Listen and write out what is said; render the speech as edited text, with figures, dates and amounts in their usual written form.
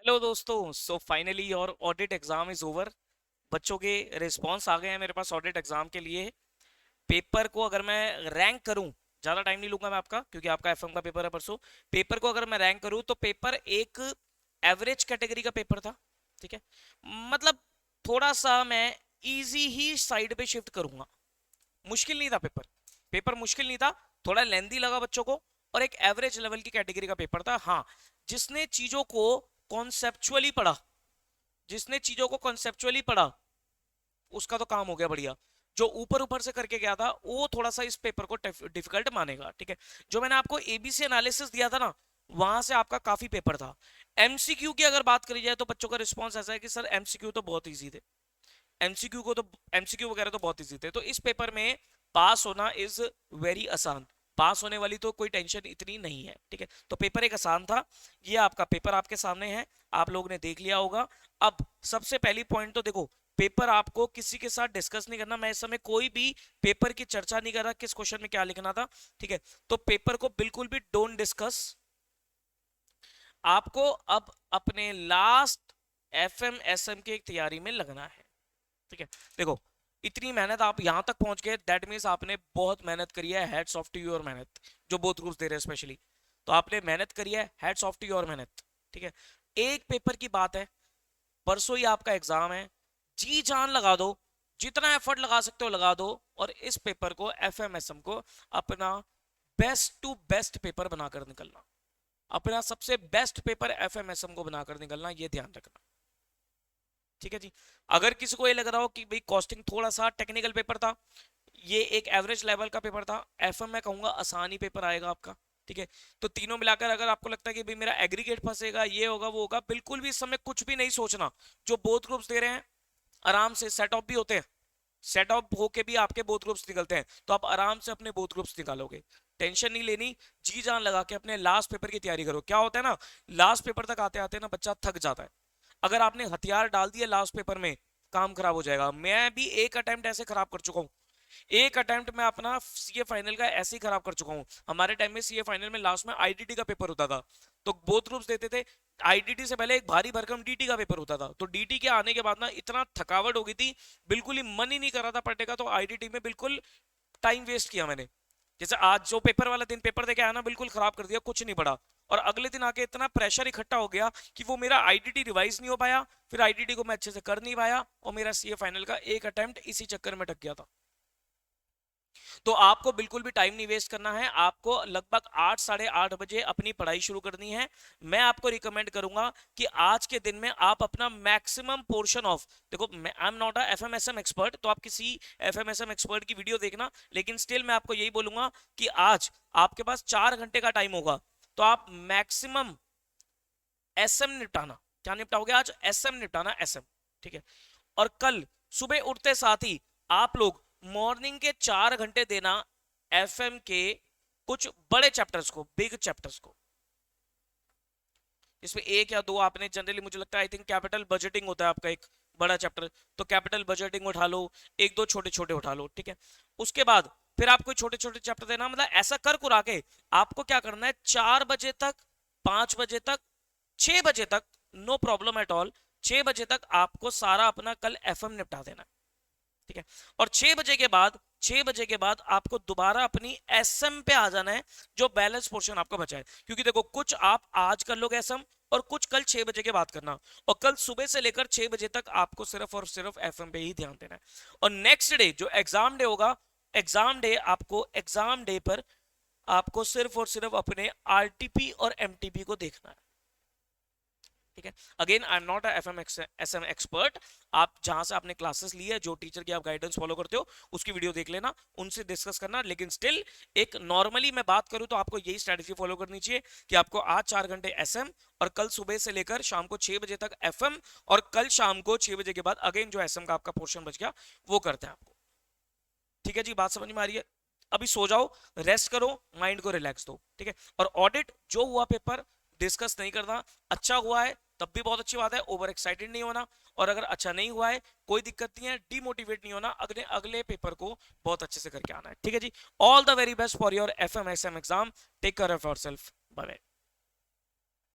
Hello दोस्तों, so finally your audit exam is over. बच्चों के रिस्पांस आ गए हैं मेरे पास ऑडिट एग्जाम के लिए। पेपर को अगर मैं रैंक करूं, ज़्यादा टाइम नहीं लूंगा मैं आपका, क्योंकि आपका एफएम का पेपर है परसों। पेपर को अगर मैं रैंक करूं तो पेपर एक एवरेज कैटेगरी का पेपर था। ठीक है, मतलब थोड़ा सा मैं इजी ही साइड पे शिफ्ट करूंगा। मुश्किल नहीं था पेपर, पेपर मुश्किल नहीं था, थोड़ा लेंदी लगा बच्चों को, और एक एवरेज लेवल की कैटेगरी का पेपर था। हाँ, जिसने चीजों को कॉन्सेप्चुअली पढ़ा, जिसने चीजों को कॉन्सेप्चुअली पढ़ा, उसका तो काम हो गया बढ़िया। जो ऊपर ऊपर से करके गया था वो थोड़ा सा इस पेपर को डिफिकल्ट मानेगा। ठीक है, जो मैंने आपको एबीसी एनालिसिस दिया था ना, वहां से आपका काफी पेपर था। एमसीक्यू की अगर बात करी जाए तो बच्चों का रिस्पॉन्स ऐसा है कि सर एमसीक्यू तो बहुत ईजी थे, एमसीक्यू को तो एमसीक्यू वगैरह तो बहुत ईजी थे, तो इस पेपर में पास होना इज वेरी आसान। पास होने वाली तो कोई टेंशन इतनी नहीं है। ठीक है, तो पेपर एक आसान था। ये आपका पेपर आपके सामने है, आप लोगों ने देख लिया होगा। अब सबसे पहली पॉइंट तो देखो, पेपर आपको किसी के साथ डिस्कस नहीं करना। मैं इस समय कोई भी पेपर की चर्चा नहीं कर रहा किस क्वेश्चन में क्या लिखना था। ठीक है, तो पेपर को बिल्कुल भी डोंट डिस्कस। आपको अब अपने लास्ट एफएमएसएम की तैयारी में लगना है। ठीक है, देखो इतनी मेहनत आप यहां तक पहुंच गए, दैट मीन्स आपने बहुत मेहनत करी है। हेड्स ऑफ टू योर मेहनत, जो बोथ ग्रुप्स दे रहे हैं स्पेशली, तो आपने मेहनत करी है, हेड्स ऑफ टू योर मेहनत। ठीक है, एक पेपर की बात है, परसों ही आपका एग्जाम है, जी जान लगा दो, जितना एफर्ट लगा सकते हो लगा दो, और इस पेपर को एफएमएसएम को अपना बेस्ट टू बेस्ट पेपर बनाकर निकलना। अपना सबसे बेस्ट पेपर एफएमएसएम को बनाकर निकलना, ये ध्यान रखना। ठीक है जी, अगर किसी को ये लग रहा हो कि भाई कॉस्टिंग थोड़ा सा टेक्निकल पेपर था, ये एक एवरेज लेवल का पेपर था, एफएम मैं कहूंगा आसानी पेपर आएगा आपका। ठीक है, तो तीनों मिलाकर अगर आपको लगता है कि भाई मेरा एग्रीगेट फंसेगा, ये होगा वो होगा, बिल्कुल भी इस समय कुछ भी नहीं सोचना। जो बोथ ग्रुप्स दे रहे हैं आराम से सेट ऑफ भी होते हैं, सेट ऑफ होके भी आपके बोथ ग्रुप्स निकलते हैं, तो आप आराम से अपने बोथ ग्रुप्स निकालोगे। टेंशन नहीं लेनी, जी जान लगा के अपने लास्ट पेपर की तैयारी करो। क्या होता है ना, लास्ट पेपर तक आते आते ना बच्चा थक जाता है। अगर आपने हथियार डाल दिया लास्ट पेपर में, काम खराब हो जाएगा। मैं भी एक अटेम्प्ट ऐसे खराब कर चुका हूँ, एक अटेम्प्ट में अपना सीए फाइनल का ऐसे ही खराब कर चुका हूँ। हमारे टाइम में सीए फाइनल में लास्ट में आईडीटी का पेपर होता था, तो बोथ ग्रुप्स देते थे। आईडीटी से पहले एक भारी भरकम डीटी का पेपर होता था, तो डीटी के आने के बाद ना इतना थकावट हो गई थी, बिल्कुल ही मन ही नहीं कर रहा था पढ़ने का, तो आईडीटी में बिल्कुल टाइम वेस्ट किया मैंने। जैसे आज जो पेपर वाला दिन पेपर देके आया ना, बिल्कुल खराब कर दिया, कुछ नहीं पढ़ा। और अगले दिन आके इतना प्रेशर इकट्ठा हो गया कि वो मेरा आईडीटी रिवाइज नहीं हो पाया, फिर आईडीटी को मैं अच्छे से कर नहीं पाया, और मेरा सीए फाइनल का एक अटेम्प्ट इसी चक्कर में टक गया था। तो आपको बिल्कुल भी टाइम नहीं वेस्ट करना है, आपको लगभग 8 साढ़े 8 बजे अपनी पढ़ाई शुरू करनी है। मैं आपको रिकमेंड करूंगा कि आज के दिन में आप अपना मैक्सिमम पोर्शन ऑफ, देखो I am not a FMSM expert, तो आप किसी एफएमएसएम एक्सपर्ट की वीडियो देखना, लेकिन स्टिल मैं आपको यही बोलूंगा कि आज आपके पास 4 घंटे का टाइम होगा, तो आप मैक्सिमम एसएम निपटाना। क्या निपटाओगे आज? एसएम निपटाना, एसएम। ठीक है, और कल सुबह उठते साथ ही आप लोग मॉर्निंग के 4 घंटे देना एफएम के कुछ बड़े चैप्टर्स को, बिग चैप्टर्स को। इसमें एक या दो आपने जनरली, मुझे लगता है आई थिंक कैपिटल बजटिंग होता है आपका एक बड़ा चैप्टर, तो कैपिटल बजटिंग उठा लो, एक दो छोटे छोटे उठा लो। ठीक है, उसके बाद फिर आपको छोटे छोटे चैप्टर देना, मतलब ऐसा कर कुरा के आपको क्या करना है, 4 बजे तक, 5 बजे तक, 6 बजे तक, नो प्रॉब्लम एट ऑल, 6 बजे तक आपको सारा अपना कल एफएम निपटा देना। ठीक है, और 6 बजे के बाद, 6 बजे के बाद आपको दोबारा अपनी एसएम पे आ जाना है, जो बैलेंस पोर्शन आपका बचा है। क्योंकि देखो कुछ आप आज कर लोगे एसएम, और कुछ कल 6 बजे के बाद करना, और कल सुबह से लेकर 6 बजे तक आपको सिर्फ और सिर्फ एफएम पे ही ध्यान देना है। और नेक्स्ट डे जो एग्जाम डे होगा, एग्जाम डे पर आपको सिर्फ और सिर्फ अपने आरटीपी और एमटीपी को देखना है। ठीक है, again I am not FM SM expert, आप जहां से आपने क्लासेस ली है, जो टीचर की आप गाइडेंस फॉलो करते हो, उसकी वीडियो देख लेना, उनसे डिस्कस करना। लेकिन स्टिल एक नॉर्मली मैं बात करूं तो आपको यही स्ट्रेटजी फॉलो करनी चाहिए कि आपको आज 4 घंटे एसएम, और कल सुबह से लेकर शाम को 6 बजे तक एफएम, और कल शाम को 6 बजे के बाद अगेन जो एसएम का आपका पोर्शन बच गया वो करते हैं आपको। ठीक है जी, बात समझ में आ रही है? अभी सो जाओ, रेस्ट करो, माइंड को रिलैक्स दो। ठीक है, और ऑडिट जो हुआ पेपर डिस्कस नहीं करना, अच्छा हुआ है तब भी बहुत अच्छी बात है, ओवर एक्साइटेड नहीं होना, और अगर अच्छा नहीं हुआ है कोई दिक्कत नहीं है, डीमोटिवेट नहीं होना, अगले अगले पेपर को बहुत अच्छे से करके आना है। ठीक है जी, all the very best for your FMSM exam, take care of yourself, bye bye.